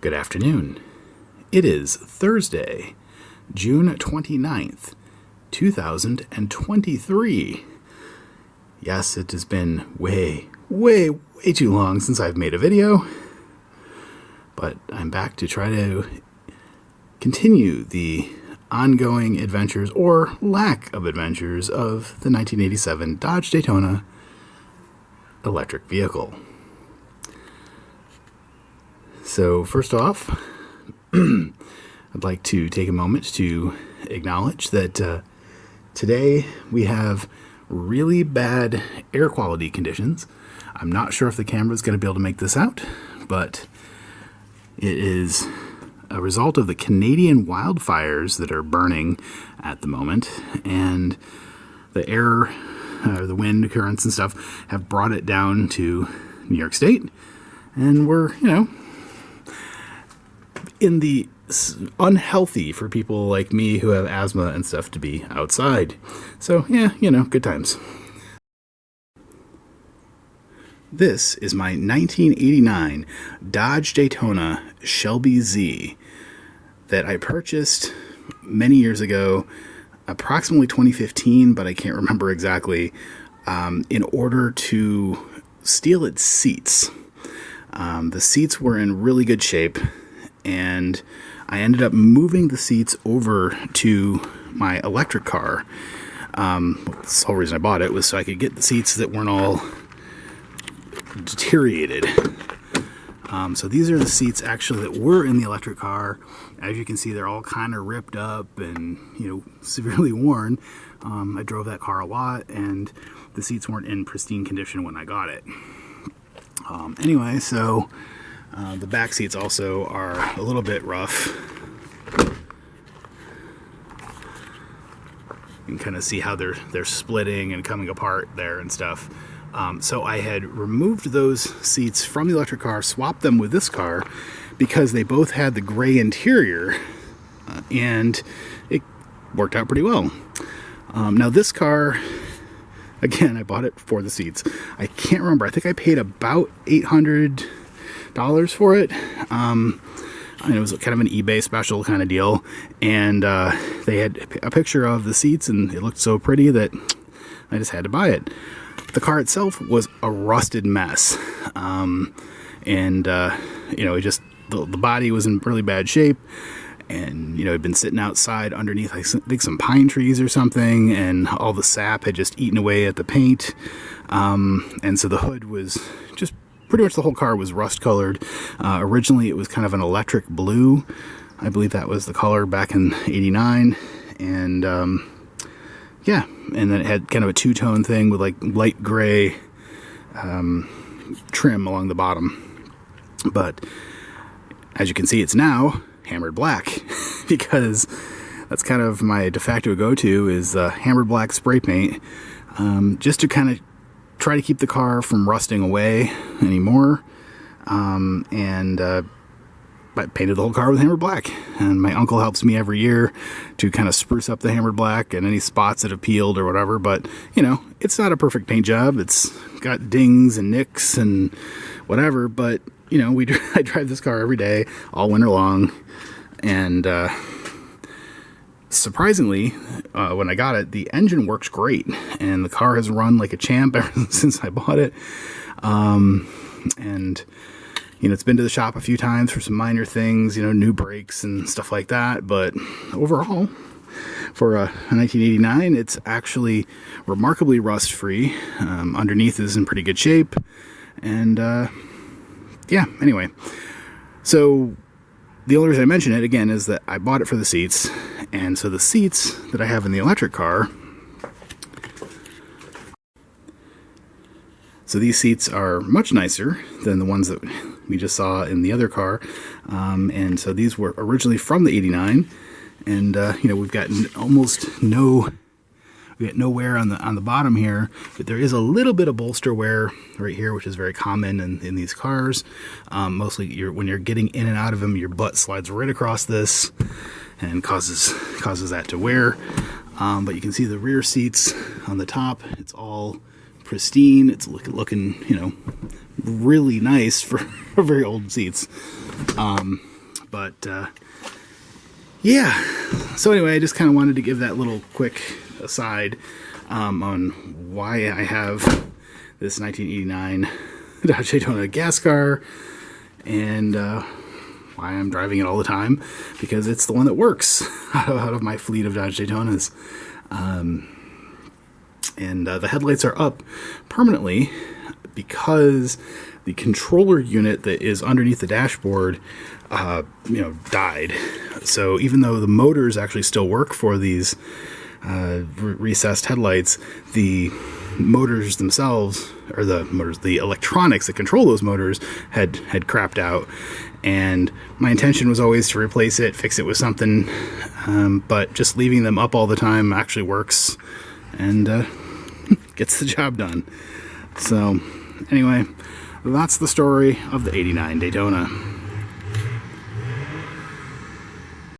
Good afternoon. It is Thursday, June 29th, 2023. Yes, it has been way too long since I've made a video, but I'm back to try to continue the ongoing adventures, or lack of adventures, of the 1987 Dodge Daytona electric vehicle. So first off, I'd like to take a moment to acknowledge that today we have really bad air quality conditions. I'm not sure if the camera is going to be able to make this out, but it is a result of the Canadian wildfires that are burning at the moment, and the air, the wind currents and stuff have brought it down to New York State, and we're, in the unhealthy for people like me who have asthma and stuff to be outside. So yeah, good times. This is my 1989 Dodge Daytona Shelby Z that I purchased many years ago, approximately 2015, but I can't remember exactly, in order to steal its seats. The seats were in really good shape, and I ended up moving the seats over to my electric car. The whole reason I bought it was so I could get the seats that weren't all deteriorated. So these are the seats actually that were in the electric car. As you can see, they're all kind of ripped up and severely worn. I drove that car a lot, and the seats weren't in pristine condition when I got it. Anyway, so the back seats also are a little bit rough. You can kind of see how they're splitting and coming apart there and stuff. So I had removed those seats from the electric car, swapped them with this car because they both had the gray interior, and it worked out pretty well. Now this car, again, I bought it for the seats. I can't remember. I think I paid about $800 for it. And it was kind of an eBay special kind of deal, and they had a picture of the seats, and it looked so pretty that I just had to buy it. The car itself was a rusted mess, and it just, the body was in really bad shape, and it had been sitting outside underneath, I think, some pine trees or something, and all the sap had just eaten away at the paint, and so the hood was just pretty much, the whole car was rust colored. Originally it was kind of an electric blue. I believe that was the color back in '89, and yeah, and then it had kind of a two-tone thing with like light gray trim along the bottom. But as you can see, it's now hammered black because that's kind of my de facto go-to, is hammered black spray paint, just to kind of try to keep the car from rusting away anymore. I painted the whole car with hammered black, and my uncle helps me every year to kind of spruce up the hammered black and any spots that have peeled or whatever. But it's not a perfect paint job. It's got dings and nicks and whatever, but I drive this car every day all winter long, and surprisingly, when I got it, the engine works great, and the car has run like a champ ever since I bought it. And it's been to the shop a few times for some minor things, new brakes and stuff like that. But overall, for a 1989, it's actually remarkably rust-free. Underneath is in pretty good shape. And yeah, anyway. So the only reason I mention it, again, is that I bought it for the seats. And so the seats that I have in the electric car, so these seats are much nicer than the ones that we just saw in the other car. And so these were originally from the '89, and we've got almost no wear on the bottom here, but there is a little bit of bolster wear right here, which is very common in these cars. Mostly when you're getting in and out of them, your butt slides right across this and causes that to wear. But you can see the rear seats on the top, it's all pristine. It's looking really nice for very old seats. But yeah, so anyway, I just kind of wanted to give that little quick aside on why I have this 1989 Dodge Daytona gas car, and why I'm driving it all the time, because it's the one that works out of my fleet of Dodge Daytonas. And the headlights are up permanently because the controller unit that is underneath the dashboard, died. So even though the motors actually still work for these recessed headlights, the motors themselves, or the electronics that control those motors had crapped out. And my intention was always to replace it, fix it with something, but just leaving them up all the time actually works and gets the job done. So anyway, that's the story of the '89 Daytona.